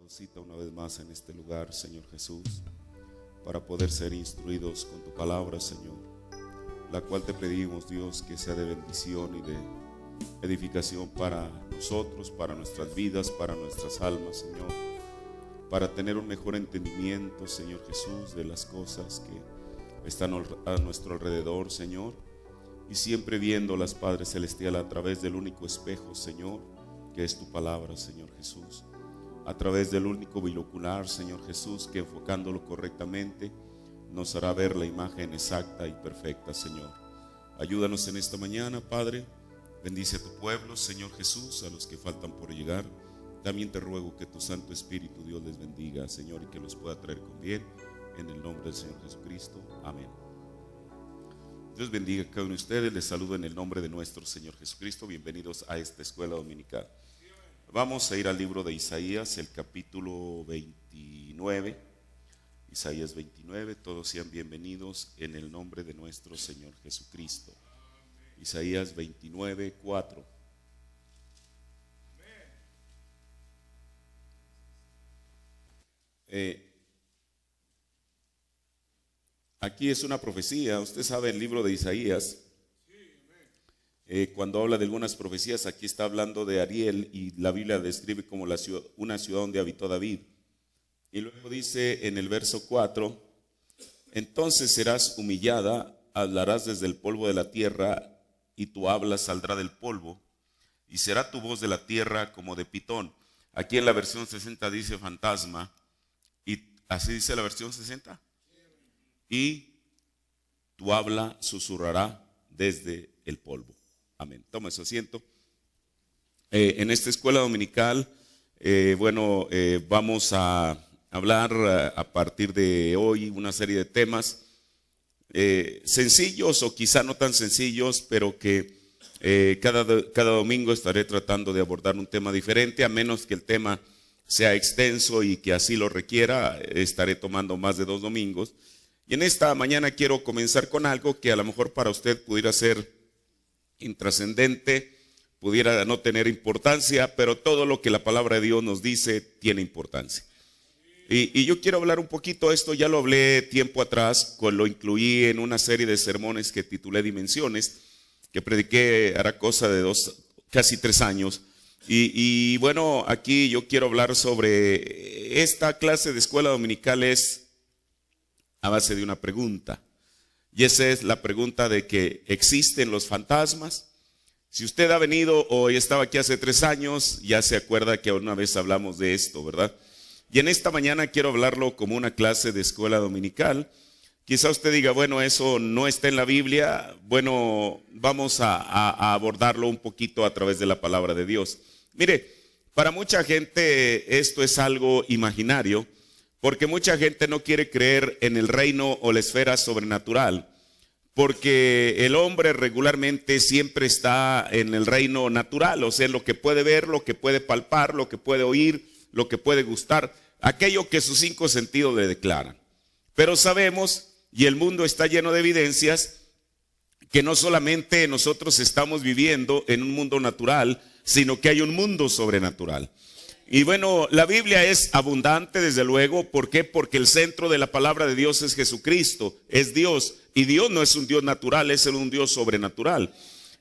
dado cita una vez más en este lugar, Señor Jesús, para poder ser instruidos con tu palabra, Señor, la cual te pedimos, Dios, que sea de bendición y de edificación para nosotros, para nuestras vidas, para nuestras almas, Señor, para tener un mejor entendimiento, Señor Jesús, de las cosas que están a nuestro alrededor, Señor, y siempre viéndolas, Padre Celestial, a través del único espejo, Señor, que es tu palabra, Señor Jesús, a través del único binocular, Señor Jesús, que enfocándolo correctamente nos hará ver la imagen exacta y perfecta, Señor. Ayúdanos en esta mañana, Padre. Bendice a tu pueblo, Señor Jesús, a los que faltan por llegar. También te ruego que tu Santo Espíritu, Dios, les bendiga, Señor, y que los pueda traer con bien, en el nombre del Señor Jesucristo. Amén. Dios bendiga a cada uno de ustedes. Les saludo en el nombre de nuestro Señor Jesucristo. Bienvenidos a esta escuela dominical. Vamos a ir al libro de Isaías, el capítulo 29. Isaías 29, todos sean bienvenidos en el nombre de nuestro Señor Jesucristo. Isaías 29, 4. Aquí es una profecía. Usted sabe el libro de Isaías. Cuando habla de algunas profecías, aquí está hablando de Ariel y la Biblia describe como una ciudad donde habitó David. Y luego dice en el verso 4: entonces serás humillada, hablarás desde el polvo de la tierra, y tu habla saldrá del polvo, y será tu voz de la tierra como de pitón. Aquí en la versión 60 dice fantasma, y así dice la versión 60. Y tu habla susurrará desde el polvo. Amén. Toma su asiento. En esta escuela dominical, vamos a hablar a partir de hoy una serie de temas sencillos o quizá no tan sencillos, pero que cada domingo estaré tratando de abordar un tema diferente, a menos que el tema sea extenso y que así lo requiera, estaré tomando más de 2 domingos. Y en esta mañana quiero comenzar con algo que a lo mejor para usted pudiera ser intrascendente, pudiera no tener importancia, pero todo lo que la palabra de Dios nos dice tiene importancia. Y yo quiero hablar un poquito de esto. Ya lo hablé tiempo atrás, lo incluí en una serie de sermones que titulé Dimensiones, que prediqué hará cosa de casi 3 años. Y bueno, aquí yo quiero hablar sobre esta clase de escuela dominical es a base de una pregunta. Y esa es la pregunta de que ¿existen los fantasmas? Si usted ha venido o estaba aquí hace 3 años, ya se acuerda que una vez hablamos de esto, ¿verdad? Y en esta mañana quiero hablarlo como una clase de escuela dominical. Quizá usted diga, bueno, eso no está en la Biblia. Bueno, vamos a abordarlo un poquito a través de la palabra de Dios. Mire, para mucha gente esto es algo imaginario, porque mucha gente no quiere creer en el reino o la esfera sobrenatural, porque el hombre regularmente siempre está en el reino natural, o sea, lo que puede ver, lo que puede palpar, lo que puede oír, lo que puede gustar, aquello que sus 5 sentidos le declaran. Pero sabemos, y el mundo está lleno de evidencias, que no solamente nosotros estamos viviendo en un mundo natural, sino que hay un mundo sobrenatural. Y bueno, la Biblia es abundante, desde luego. ¿Por qué? Porque el centro de la palabra de Dios es Jesucristo, es Dios. Y Dios no es un Dios natural, es un Dios sobrenatural.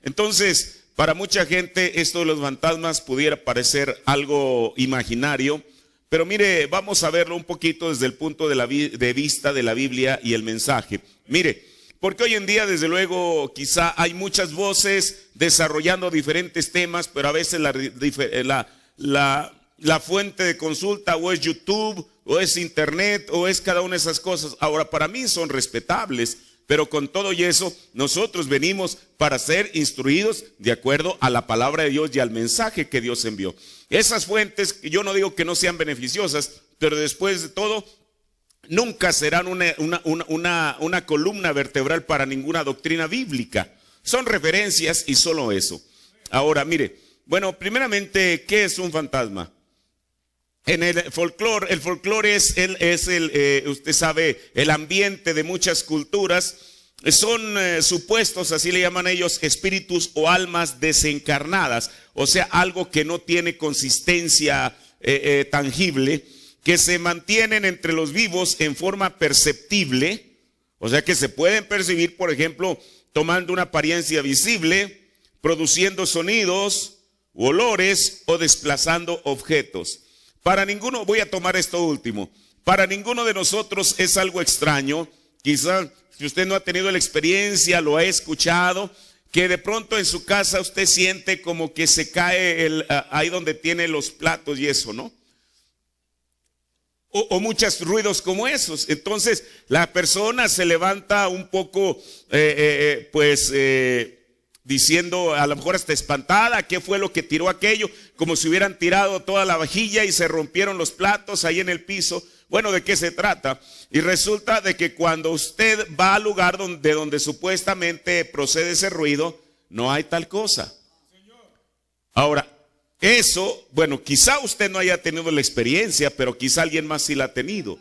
Entonces, para mucha gente esto de los fantasmas pudiera parecer algo imaginario. Pero mire, vamos a verlo un poquito desde el punto de vista de la Biblia y el mensaje. Mire, porque hoy en día, desde luego, quizá hay muchas voces desarrollando diferentes temas, pero a veces la fuente de consulta o es YouTube, o es Internet, o es cada una de esas cosas. Ahora, para mí son respetables, pero con todo y eso, nosotros venimos para ser instruidos de acuerdo a la palabra de Dios y al mensaje que Dios envió. Esas fuentes, yo no digo que no sean beneficiosas, pero después de todo, nunca serán una columna vertebral para ninguna doctrina bíblica. Son referencias y solo eso. Ahora, mire, bueno, primeramente, ¿qué es un fantasma? En el folclore es usted sabe, el ambiente de muchas culturas. Son supuestos, así le llaman ellos, espíritus o almas desencarnadas. O sea, algo que no tiene consistencia tangible. que se mantienen entre los vivos en forma perceptible, o sea que se pueden percibir, por ejemplo, tomando una apariencia visible, produciendo sonidos, olores o desplazando objetos. Para ninguno, voy a tomar esto último, para ninguno de nosotros es algo extraño, quizás si usted no ha tenido la experiencia, lo ha escuchado, que de pronto en su casa usted siente como que se cae ahí donde tiene los platos y eso, ¿no? O muchos ruidos como esos. Entonces la persona se levanta un poco, diciendo, a lo mejor hasta espantada, ¿qué fue lo que tiró aquello? Como si hubieran tirado toda la vajilla y se rompieron los platos ahí en el piso. Bueno, ¿de qué se trata? Y resulta de que cuando usted va al lugar donde supuestamente procede ese ruido, no hay tal cosa. Ahora, eso, bueno, quizá usted no haya tenido la experiencia, pero quizá alguien más sí la ha tenido.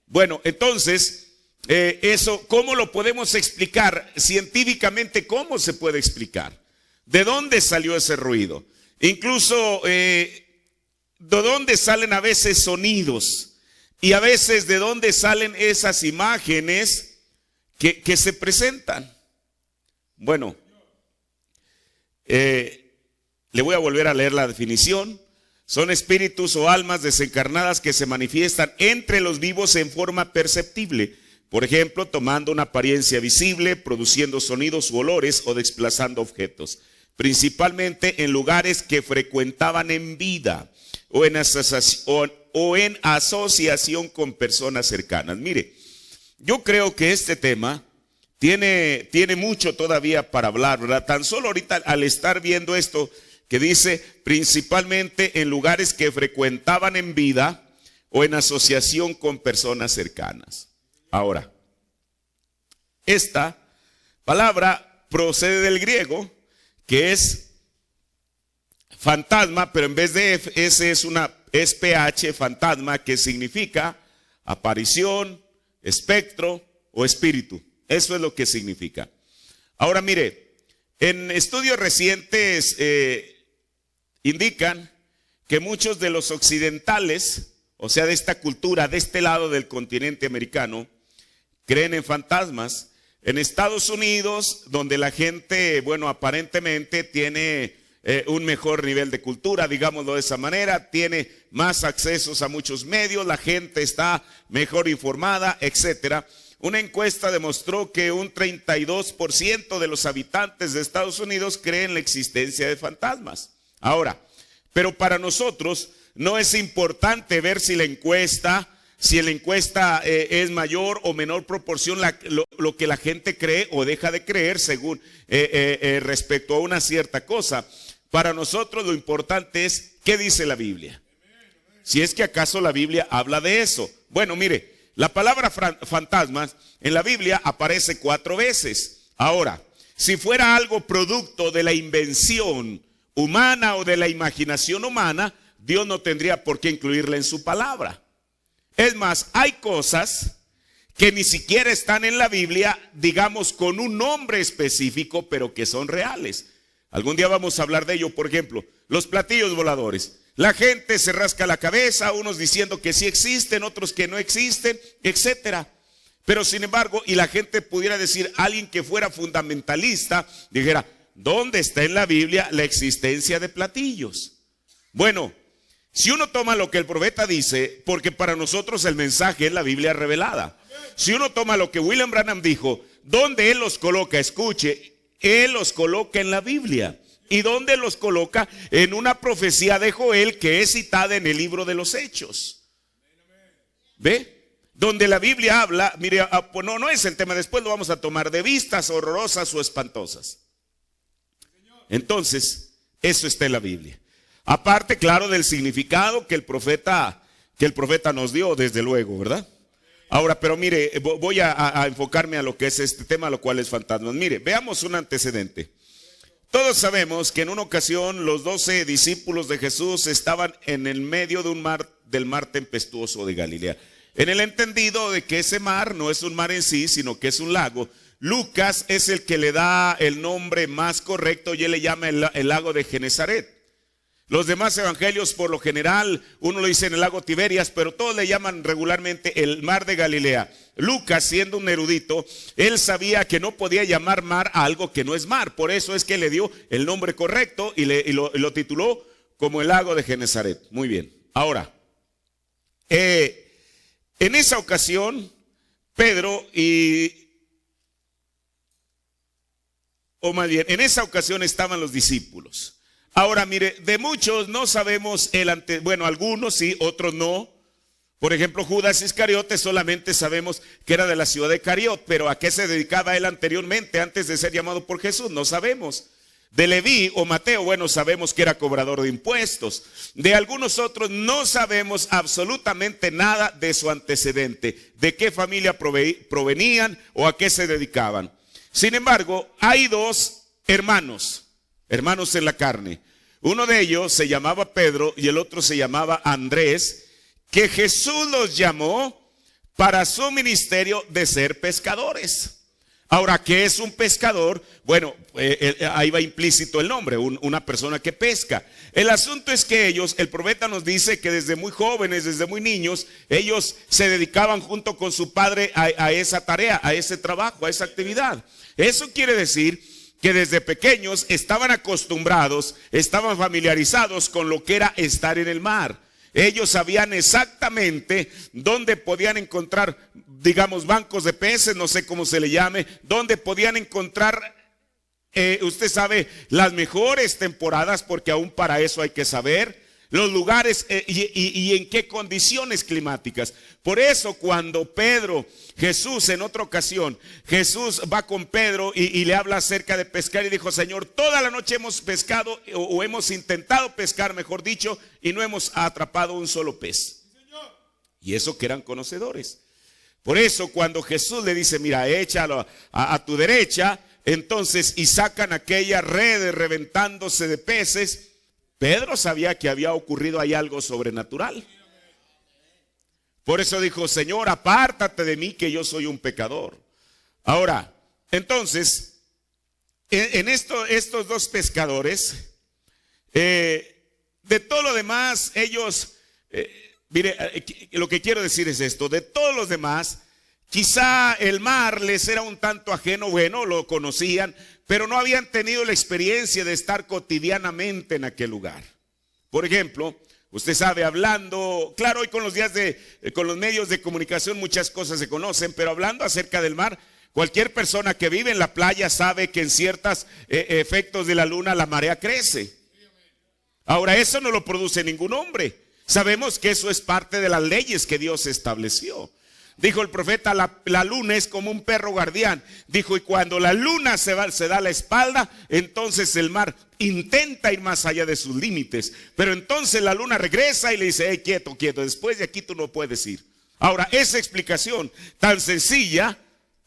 Bueno, entonces, eso, ¿cómo lo podemos explicar? Científicamente, ¿cómo se puede explicar? ¿De dónde salió ese ruido? Incluso, ¿de dónde salen a veces sonidos? Y a veces, ¿de dónde salen esas imágenes que se presentan? Bueno, le voy a volver a leer la definición. Son espíritus o almas desencarnadas que se manifiestan entre los vivos en forma perceptible. Por ejemplo, tomando una apariencia visible, produciendo sonidos u olores o desplazando objetos. Principalmente en lugares que frecuentaban en vida o en asociación con personas cercanas. Mire, yo creo que este tema tiene mucho todavía para hablar, ¿verdad? Tan solo ahorita al estar viendo esto que dice principalmente en lugares que frecuentaban en vida o en asociación con personas cercanas. Ahora, esta palabra procede del griego, que es fantasma, pero en vez de S es PH, fantasma, que significa aparición, espectro o espíritu. Eso es lo que significa. Ahora mire, en estudios recientes indican que muchos de los occidentales, o sea de esta cultura, de este lado del continente americano, creen en fantasmas. En Estados Unidos, donde la gente, bueno, aparentemente tiene un mejor nivel de cultura, digámoslo de esa manera, tiene más accesos a muchos medios, la gente está mejor informada, etcétera. Una encuesta demostró que un 32% de los habitantes de Estados Unidos creen en la existencia de fantasmas. Ahora, pero para nosotros no es importante ver si la encuesta es mayor o menor proporción lo que la gente cree o deja de creer según respecto a una cierta cosa. Para nosotros lo importante es qué dice la Biblia. Si es que acaso la Biblia habla de eso. Bueno, mire, la palabra fantasmas en la Biblia aparece 4 veces. Ahora, si fuera algo producto de la invención humana o de la imaginación humana, Dios no tendría por qué incluirla en su palabra. Es más, hay cosas que ni siquiera están en la Biblia, digamos con un nombre específico, pero que son reales. Algún día vamos a hablar de ello. Por ejemplo, los platillos voladores. La gente se rasca la cabeza, unos diciendo que sí existen, otros que no existen, etcétera. Pero sin embargo, y la gente pudiera decir, alguien que fuera fundamentalista, dijera, ¿dónde está en la Biblia la existencia de platillos? Bueno, si uno toma lo que el profeta dice, porque para nosotros el mensaje es la Biblia revelada. Si uno toma lo que William Branham dijo, ¿dónde él los coloca? Escuche, él los coloca en la Biblia. ¿Y dónde los coloca? En una profecía de Joel que es citada en el libro de los Hechos. ¿Ve? Donde la Biblia habla, mire, pues no es el tema, después lo vamos a tomar, de vistas horrorosas o espantosas. Entonces, eso está en la Biblia. Aparte, claro, del significado que el profeta nos dio, desde luego, ¿verdad? Ahora, pero mire, voy a enfocarme a lo que es este tema, lo cual es fantasmas. Mire, veamos un antecedente. Todos sabemos que en una ocasión los 12 discípulos de Jesús estaban en el medio del mar tempestuoso de Galilea. En el entendido de que ese mar no es un mar en sí, sino que es un lago. Lucas es el que le da el nombre más correcto y él le llama el lago de Genesaret. Los demás evangelios, por lo general, uno lo dice en el lago Tiberias, pero todos le llaman regularmente el mar de Galilea. Lucas, siendo un erudito, él sabía que no podía llamar mar a algo que no es mar. Por eso es que le dio el nombre correcto y lo tituló como el lago de Genesaret. Muy bien. Ahora, en esa ocasión, Pedro en esa ocasión estaban los discípulos. Ahora mire, de muchos no sabemos bueno, algunos sí, otros no. Por ejemplo, Judas Iscariote solamente sabemos que era de la ciudad de Cariot, pero ¿a qué se dedicaba él anteriormente, antes de ser llamado por Jesús? No sabemos. De Leví o Mateo, bueno, sabemos que era cobrador de impuestos. De algunos otros no sabemos absolutamente nada de su antecedente, de qué familia provenían o a qué se dedicaban. Sin embargo, hay dos hermanos en la carne. Uno de ellos se llamaba Pedro y el otro se llamaba Andrés, que Jesús los llamó para su ministerio de ser pescadores. Ahora, ¿qué es un pescador? Bueno, ahí va implícito el nombre, una persona que pesca. El asunto es que ellos, el profeta nos dice que desde muy jóvenes, desde muy niños, ellos se dedicaban junto con su padre a esa tarea, a ese trabajo, a esa actividad. Eso quiere decir que desde pequeños estaban acostumbrados, estaban familiarizados con lo que era estar en el mar. Ellos sabían exactamente dónde podían encontrar, digamos, bancos de peces, no sé cómo se le llame, dónde podían encontrar, usted sabe, las mejores temporadas, porque aún para eso hay que saber los lugares y en qué condiciones climáticas. Por eso cuando Jesús en otra ocasión, Jesús va con Pedro y le habla acerca de pescar y dijo: Señor, toda la noche hemos pescado o hemos intentado pescar, mejor dicho, y no hemos atrapado un solo pez. Y eso que eran conocedores. Por eso cuando Jesús le dice: mira, échalo a tu derecha, entonces, y sacan aquella red reventándose de peces, Pedro sabía que había ocurrido ahí algo sobrenatural. Por eso dijo: Señor, apártate de mí, que yo soy un pecador. Ahora, entonces, en estos dos pescadores, de todo lo demás, ellos, mire, lo que quiero decir es esto: de todos los demás, quizá el mar les era un tanto ajeno. Bueno, lo conocían, pero no habían tenido la experiencia de estar cotidianamente en aquel lugar. Por ejemplo, usted sabe, hablando, claro, hoy con los medios de comunicación muchas cosas se conocen, pero hablando acerca del mar, cualquier persona que vive en la playa sabe que en ciertos efectos de la luna la marea crece. Ahora, eso no lo produce ningún hombre. Sabemos que eso es parte de las leyes que Dios estableció. Dijo el profeta: la luna es como un perro guardián. Dijo: y cuando la luna se da la espalda, entonces el mar intenta ir más allá de sus límites. Pero entonces la luna regresa y le dice: hey, quieto, después de aquí tú no puedes ir. Ahora, esa explicación tan sencilla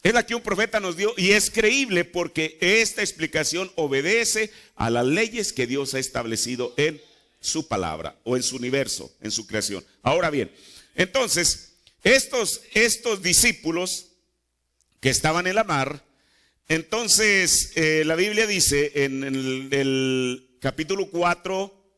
es la que un profeta nos dio, y es creíble porque esta explicación obedece a las leyes que Dios ha establecido en su palabra o en su universo, en su creación. Ahora bien, entonces, estos discípulos que estaban en la mar, entonces la Biblia dice en el capítulo 4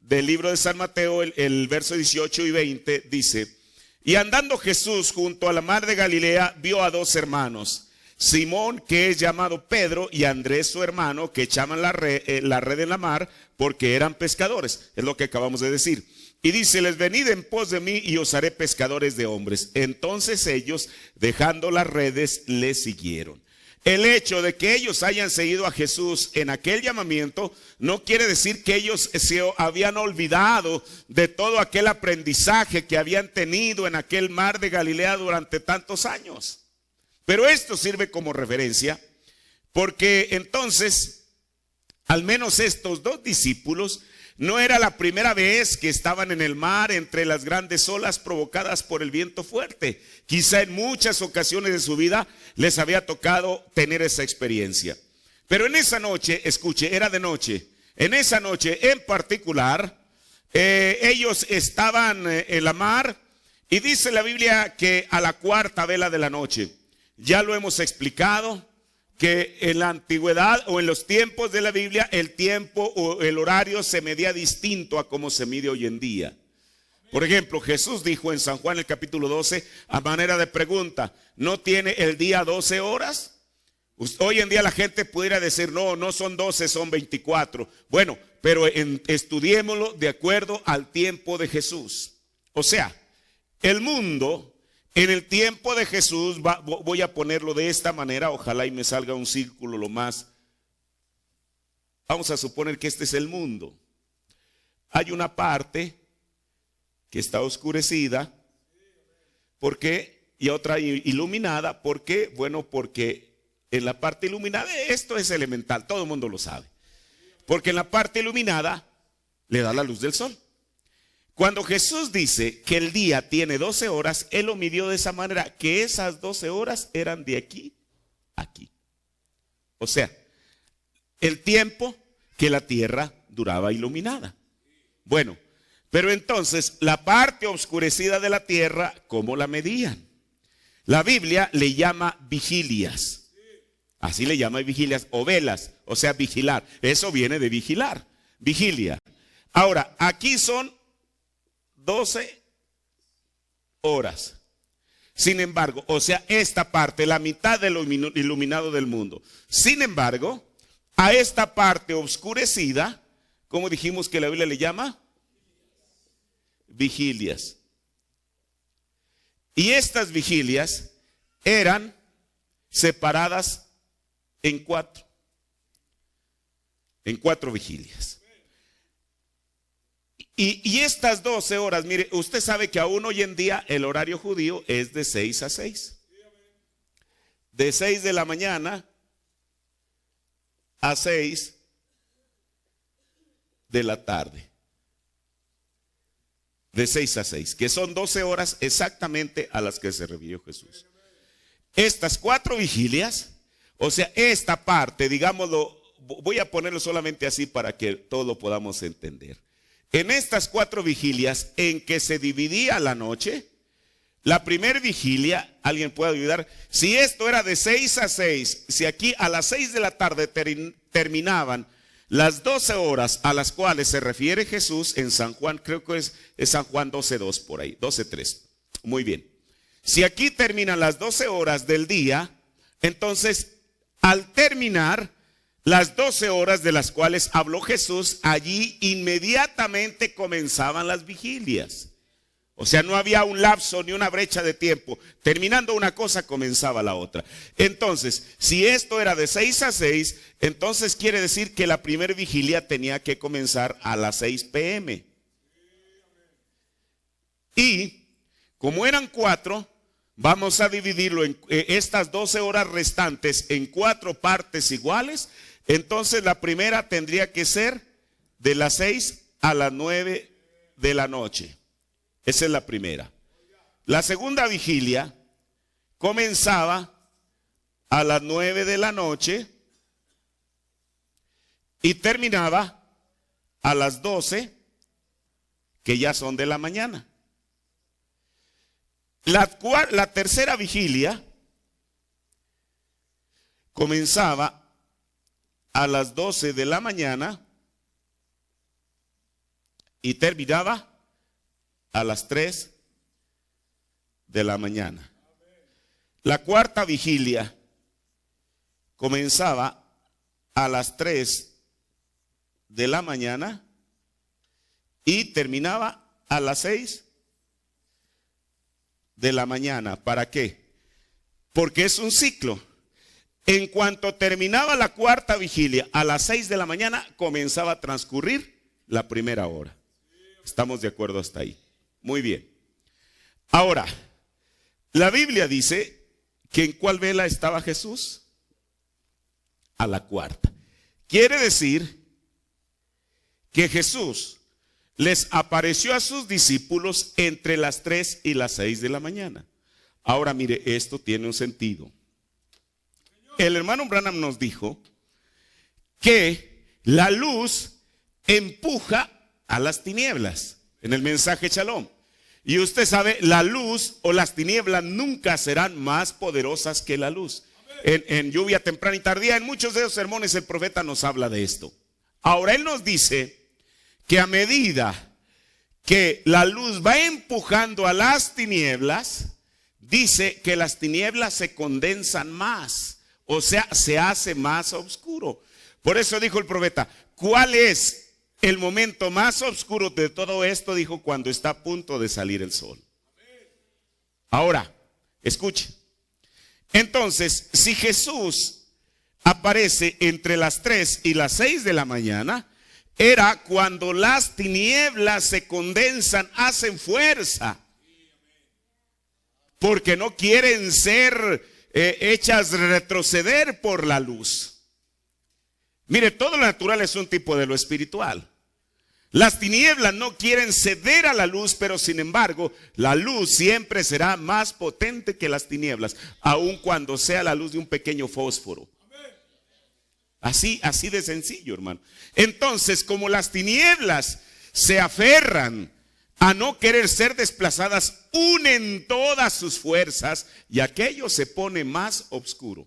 del libro de San Mateo, el verso 18 y 20, dice: y andando Jesús junto a la mar de Galilea, vio a dos hermanos, Simón, que es llamado Pedro, y Andrés su hermano, que echaban la red en la mar, porque eran pescadores. Es lo que acabamos de decir. Y dice: les venid en pos de mí y os haré pescadores de hombres. Entonces ellos, dejando las redes, le siguieron. El hecho de que ellos hayan seguido a Jesús en aquel llamamiento no quiere decir que ellos se habían olvidado de todo aquel aprendizaje que habían tenido en aquel mar de Galilea durante tantos años. Pero esto sirve como referencia, porque entonces, al menos estos dos discípulos, no era la primera vez que estaban en el mar entre las grandes olas provocadas por el viento fuerte. Quizá en muchas ocasiones de su vida les había tocado tener esa experiencia. Pero en esa noche, escuche, era de noche. En esa noche en particular, ellos estaban en la mar, y dice la Biblia que a la cuarta vela de la noche. Ya lo hemos explicado, que en la antigüedad o en los tiempos de la Biblia el tiempo o el horario se medía distinto a como se mide hoy en día. Por ejemplo, Jesús dijo en San Juan el capítulo 12 a manera de pregunta, ¿no tiene el día 12 horas? Hoy en día la gente pudiera decir, no son 12, son 24. Bueno, pero estudiémoslo de acuerdo al tiempo de Jesús. O sea, el mundo en el tiempo de Jesús, voy a ponerlo de esta manera, ojalá y me salga un círculo lo más. Vamos a suponer que este es el mundo. Hay una parte que está oscurecida. ¿Por qué? Y otra iluminada. ¿Por qué? Bueno, porque en la parte iluminada, esto es elemental, todo el mundo lo sabe. Porque en la parte iluminada le da la luz del sol. Cuando Jesús dice que el día tiene 12 horas, Él lo midió de esa manera, que esas 12 horas eran de aquí a aquí. O sea, el tiempo que la tierra duraba iluminada. Bueno, pero entonces la parte oscurecida de la tierra, ¿cómo la medían? La Biblia le llama vigilias. Así le llama vigilias o velas, o sea, vigilar. Eso viene de vigilar, vigilia. Ahora, aquí son 12 horas. Sin embargo, o sea, esta parte, la mitad de lo iluminado del mundo. Sin embargo, a esta parte oscurecida, ¿cómo dijimos que la Biblia le llama? Vigilias. Y estas vigilias eran separadas en cuatro vigilias. Y estas 12 horas, mire, usted sabe que aún hoy en día el horario judío es de 6 a 6. De 6 de la mañana a 6 de la tarde. De 6 a 6, que son 12 horas exactamente a las que se refirió Jesús. Estas 4 vigilias, o sea, esta parte, digámoslo, voy a ponerlo solamente así para que todo lo podamos entender. En estas 4 vigilias en que se dividía la noche, la primera vigilia, alguien puede ayudar, si esto era de 6 a 6, si aquí a las 6 de la tarde terminaban las 12 horas a las cuales se refiere Jesús en San Juan, creo que es San Juan 12:2 por ahí, 12:3. Muy bien. Si aquí terminan las 12 horas del día, entonces al terminar las 12 horas de las cuales habló Jesús, allí inmediatamente comenzaban las vigilias. O sea, no había un lapso ni una brecha de tiempo. Terminando una cosa, comenzaba la otra. Entonces, si esto era de 6 a 6, entonces quiere decir que la primera vigilia tenía que comenzar a las 6 p.m. Y como eran 4, vamos a dividirlo en estas 12 horas restantes en 4 partes iguales. Entonces la primera tendría que ser de las 6 a las 9 de la noche. Esa es la primera. La segunda vigilia comenzaba a las 9 de la noche y terminaba a las 12, que ya son de la mañana. La tercera vigilia comenzaba a las 12 de la mañana y terminaba a las 3 de la mañana. La cuarta vigilia comenzaba a las 3 de la mañana y terminaba a las 6 de la mañana. ¿Para qué? Porque es un ciclo. En cuanto terminaba la cuarta vigilia a las 6 de la mañana, comenzaba a transcurrir la primera hora. ¿Estamos de acuerdo hasta ahí? Muy bien. Ahora, la Biblia dice que ¿en cuál vela estaba Jesús? A la cuarta. Quiere decir que Jesús les apareció a sus discípulos entre las 3 y las 6 de la mañana. Ahora mire, esto tiene un sentido. El hermano Branham nos dijo que la luz empuja a las tinieblas en el mensaje Shalom. Y usted sabe, la luz o las tinieblas nunca serán más poderosas que la luz. en lluvia temprana y tardía. En muchos de esos sermones el profeta nos habla de esto. Ahora él nos dice que a medida que la luz va empujando a las tinieblas, dice que las tinieblas se condensan más, o sea, se hace más oscuro. Por eso dijo el profeta, ¿cuál es el momento más oscuro de todo esto? Dijo, cuando está a punto de salir el sol. Ahora, escuche. Entonces, si Jesús aparece entre las 3 y las 6 de la mañana, era cuando las tinieblas se condensan, hacen fuerza, porque no quieren ser hechas retroceder por la luz. Mire, todo lo natural es un tipo de lo espiritual. Las tinieblas no quieren ceder a la luz, pero sin embargo, la luz siempre será más potente que las tinieblas, aun cuando sea la luz de un pequeño fósforo. Así de sencillo, hermano. Entonces, como las tinieblas se aferran a no querer ser desplazadas, unen todas sus fuerzas y aquello se pone más oscuro.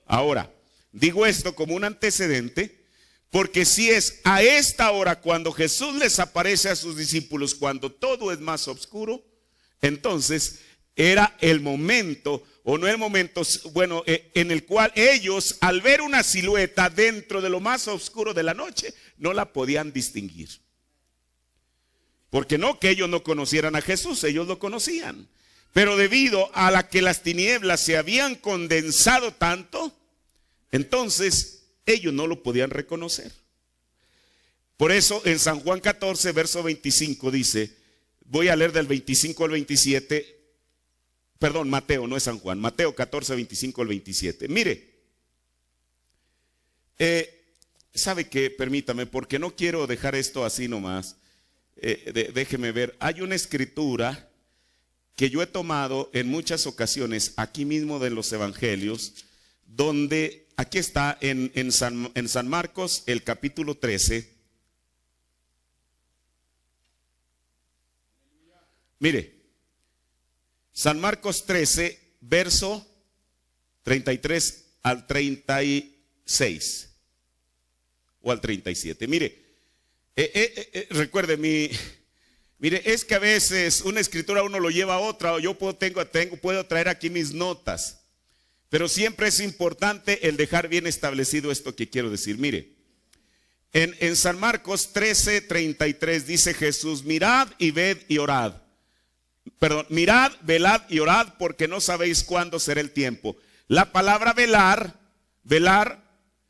Ahora, digo esto como un antecedente, porque si es a esta hora cuando Jesús les aparece a sus discípulos, cuando todo es más oscuro, entonces era el momento, o no el momento, bueno, en el cual ellos, al ver una silueta dentro de lo más oscuro de la noche, no la podían distinguir. Porque no que ellos no conocieran a Jesús, ellos lo conocían. Pero debido a la que las tinieblas se habían condensado tanto, entonces ellos no lo podían reconocer. Por eso en San Juan 14, verso 25 dice, voy a leer del 25 al 27, perdón, Mateo, no es San Juan, Mateo 14, 25 al 27. Mire, ¿sabe qué? Permítame, porque no quiero dejar esto así nomás. Déjeme ver, hay una escritura que yo he tomado en muchas ocasiones aquí mismo de los evangelios, donde aquí está en San Marcos el capítulo 13. Mire, San Marcos 13, verso 33 al 36 o al 37. Mire, recuerde, mire, es que a veces una escritura uno lo lleva a otra, o yo puedo traer aquí mis notas, pero siempre es importante el dejar bien establecido esto que quiero decir. Mire, en San Marcos 13, 33 dice Jesús, mirad y ved y orad. Perdón, mirad, velad y orad, porque no sabéis cuándo será el tiempo. La palabra velar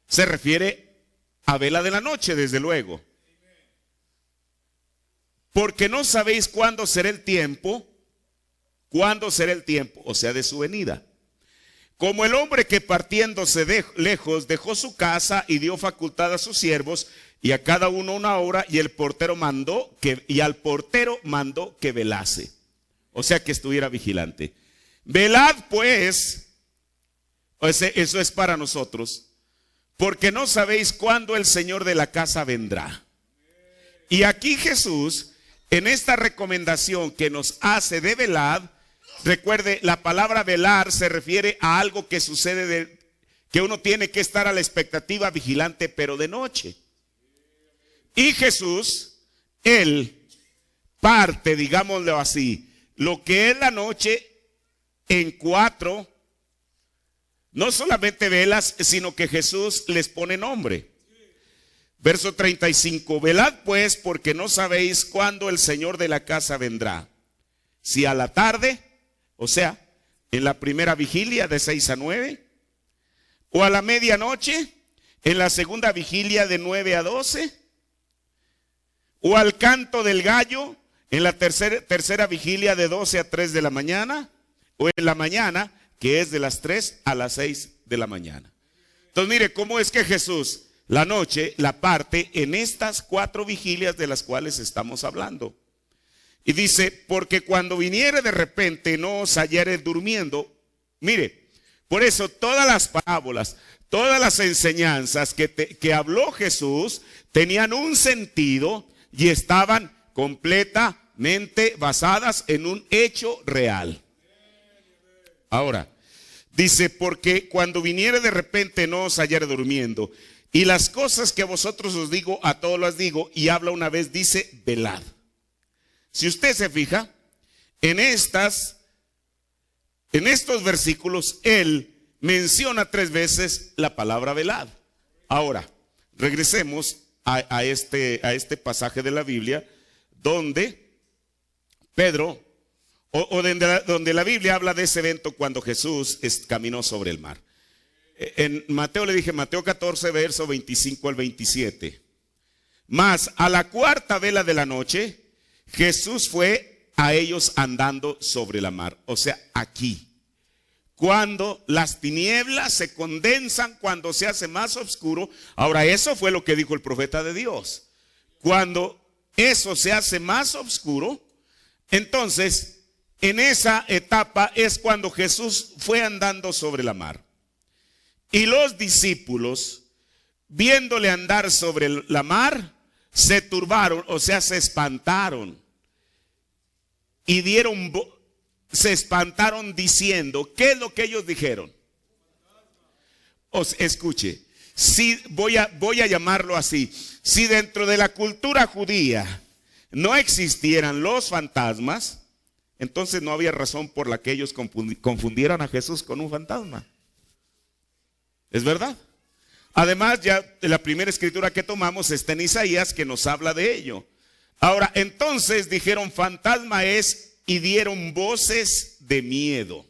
se refiere a vela de la noche, desde luego. Porque no sabéis cuándo será el tiempo, o sea, de su venida. Como el hombre que partiéndose lejos dejó su casa y dio facultad a sus siervos y a cada uno una hora, y al portero mandó que velase. O sea, que estuviera vigilante. Velad pues, eso es para nosotros, porque no sabéis cuándo el Señor de la casa vendrá. Y aquí Jesús, en esta recomendación que nos hace de velad, recuerde, la palabra velar se refiere a algo que sucede, que uno tiene que estar a la expectativa vigilante, pero de noche. Y Jesús, Él parte, digámoslo así, lo que es la noche en 4, no solamente velas, sino que Jesús les pone nombre. Verso 35, velad pues, porque no sabéis cuándo el Señor de la casa vendrá. Si a la tarde, o sea, en la primera vigilia de 6 a 9, o a la medianoche, en la segunda vigilia de 9 a 12, o al canto del gallo, en la tercera vigilia de 12 a 3 de la mañana, o en la mañana, que es de las 3 a las 6 de la mañana. Entonces mire, ¿cómo es que Jesús la noche la parte en estas 4 vigilias de las cuales estamos hablando? Y dice, porque cuando viniere de repente no os hallare durmiendo. Mire, por eso todas las parábolas, todas las enseñanzas que habló Jesús tenían un sentido y estaban completamente basadas en un hecho real. Ahora, Dice, porque cuando viniere de repente no os hallare durmiendo. Y las cosas que a vosotros os digo, a todos las digo. Y habla una vez, dice, velad. Si usted se fija, en estos versículos, él menciona 3 veces la palabra velad. Ahora, regresemos a este pasaje de la Biblia, donde Pedro, donde la Biblia habla de ese evento cuando Jesús caminó sobre el mar. En Mateo le dije, Mateo 14, verso 25 al 27. Mas a la 4ª vela de la noche, Jesús fue a ellos andando sobre la mar. O sea, aquí. Cuando las tinieblas se condensan, cuando se hace más oscuro. Ahora, eso fue lo que dijo el profeta de Dios. Cuando eso se hace más oscuro, entonces, en esa etapa es cuando Jesús fue andando sobre la mar. Y los discípulos, viéndole andar sobre la mar, se turbaron, o sea, se espantaron. Y se espantaron diciendo, ¿qué es lo que ellos dijeron? Escuche, si voy a llamarlo así. Si dentro de la cultura judía no existieran los fantasmas, entonces no había razón por la que ellos confundieran a Jesús con un fantasma. ¿Es verdad? Además, ya la primera escritura que tomamos está en Isaías, que nos habla de ello. Ahora, entonces dijeron, fantasma es, y dieron voces de miedo.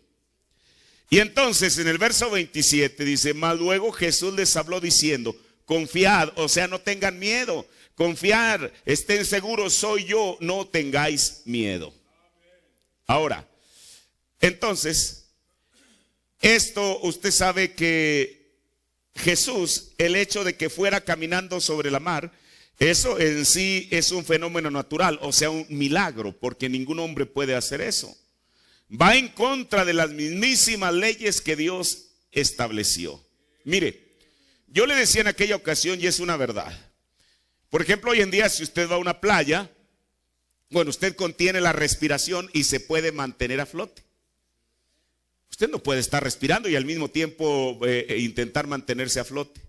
Y entonces en el verso 27 dice, mas luego Jesús les habló diciendo, confiad, o sea, no tengan miedo, confiar, estén seguros, soy yo, no tengáis miedo. Ahora, entonces, esto usted sabe que Jesús, el hecho de que fuera caminando sobre la mar, eso en sí es un fenómeno natural, o sea, un milagro, porque ningún hombre puede hacer eso. Va en contra de las mismísimas leyes que Dios estableció. Mire, yo le decía en aquella ocasión, y es una verdad. Por ejemplo, hoy en día, si usted va a una playa, bueno, usted contiene la respiración y se puede mantener a flote. Usted no puede estar respirando y al mismo tiempo intentar mantenerse a flote.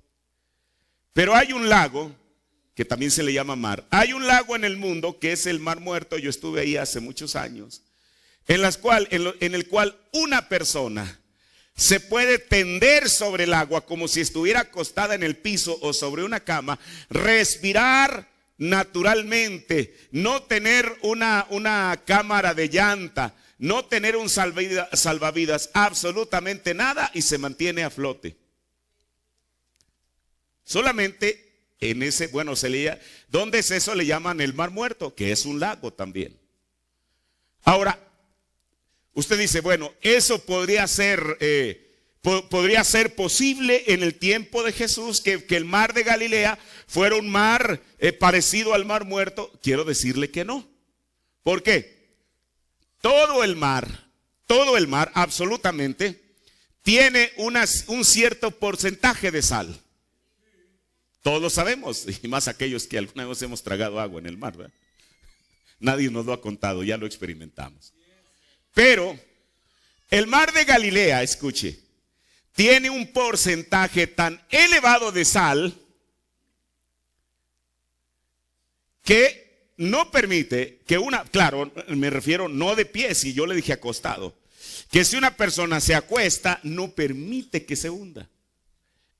Pero hay un lago, que también se le llama mar. Hay un lago en el mundo que es el Mar Muerto. Yo estuve ahí hace muchos años. En el cual una persona se puede tender sobre el agua como si estuviera acostada en el piso o sobre una cama, respirar naturalmente, no tener una cámara de llanta, no tener un salvavidas, absolutamente nada, y se mantiene a flote. Solamente en ese, bueno, ¿dónde es eso? Le llaman el Mar Muerto, que es un lago también. Ahora, usted dice, bueno, eso podría ser posible en el tiempo de Jesús, que el mar de Galilea fuera un mar parecido al Mar Muerto. Quiero decirle que no. ¿Por qué? Todo el mar absolutamente tiene un cierto porcentaje de sal. Todos lo sabemos, y más aquellos que alguna vez hemos tragado agua en el mar, ¿verdad? Nadie nos lo ha contado, ya lo experimentamos. Pero el mar de Galilea, escuche, tiene un porcentaje tan elevado de sal que no permite que claro, me refiero no de pie, si yo le dije acostado, que si una persona se acuesta, no permite que se hunda.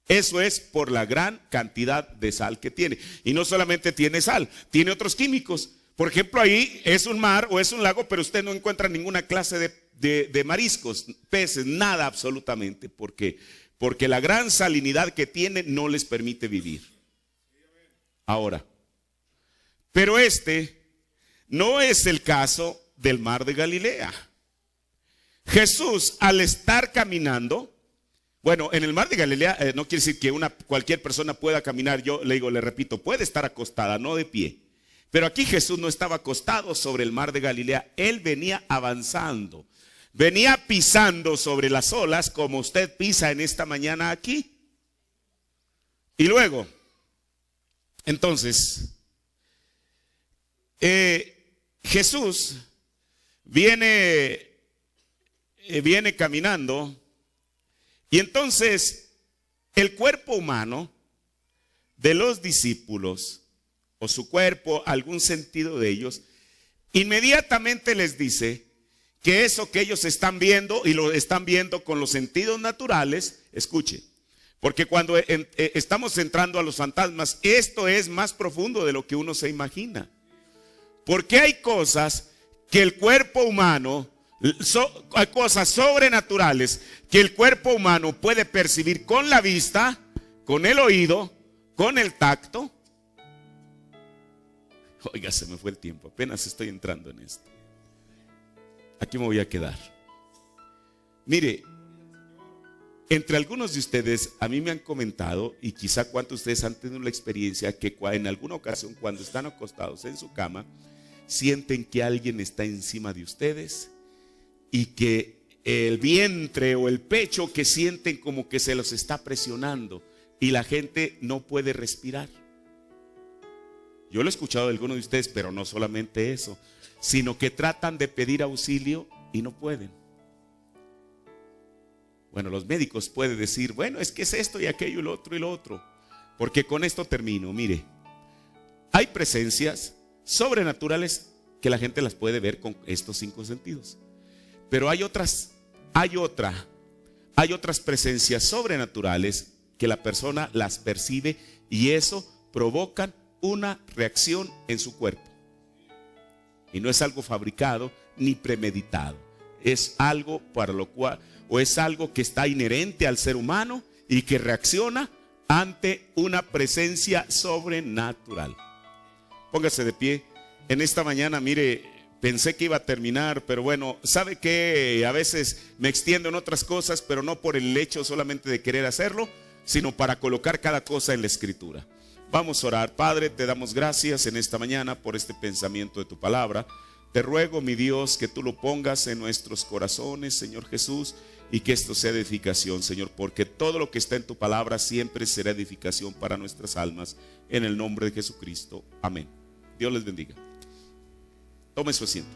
Eso es por la gran cantidad de sal que tiene. Y no solamente tiene sal, tiene otros químicos. Por ejemplo, ahí es un mar o es un lago, pero usted no encuentra ninguna clase de mariscos, peces, nada absolutamente. Porque la gran salinidad que tiene no les permite vivir. Ahora, pero este no es el caso del mar de Galilea. Jesús, al estar caminando, bueno, en el mar de Galilea no quiere decir que cualquier persona pueda caminar. Yo le repito, puede estar acostada, no de pie. Pero aquí Jesús no estaba acostado sobre el mar de Galilea. Él venía avanzando, venía pisando sobre las olas como usted pisa en esta mañana aquí. Y luego, entonces, Jesús viene caminando. Y entonces, el cuerpo humano de los discípulos, o su cuerpo, algún sentido de ellos, inmediatamente les dice que eso que ellos están viendo, y lo están viendo con los sentidos naturales, escuche, porque cuando estamos entrando a los fantasmas, esto es más profundo de lo que uno se imagina. Porque hay cosas que el cuerpo humano, hay cosas sobrenaturales que el cuerpo humano puede percibir con la vista, con el oído, con el tacto. Oiga, se me fue el tiempo, apenas estoy entrando en esto. Aquí me voy a quedar. Mire, entre algunos de ustedes a mí me han comentado, y quizá cuántos de ustedes han tenido la experiencia, que en alguna ocasión cuando están acostados en su cama, sienten que alguien está encima de ustedes y que el vientre o el pecho, que sienten como que se los está presionando y la gente no puede respirar. Yo lo he escuchado de algunos de ustedes, pero no solamente eso, sino que tratan de pedir auxilio y no pueden. Bueno, los médicos pueden decir, bueno, es que es esto y aquello y lo otro. Porque con esto termino. Mire, hay presencias sobrenaturales que la gente las puede ver con estos 5 sentidos. Pero hay otras presencias sobrenaturales que la persona las percibe y eso provocan una reacción en su cuerpo. Y no es algo fabricado ni premeditado. Es algo para lo cual, o es algo que está inherente al ser humano y que reacciona ante una presencia sobrenatural. Póngase de pie. En esta mañana, mire, pensé que iba a terminar, pero bueno, ¿sabe qué? A veces me extiendo en otras cosas, pero no por el hecho solamente de querer hacerlo, sino para colocar cada cosa en la Escritura. Vamos a orar. Padre, te damos gracias en esta mañana por este pensamiento de tu palabra. Te ruego, mi Dios, que tú lo pongas en nuestros corazones, Señor Jesús, y que esto sea edificación, Señor, porque todo lo que está en tu palabra siempre será edificación para nuestras almas, en el nombre de Jesucristo. Amén. Dios les bendiga. Tome su asiento.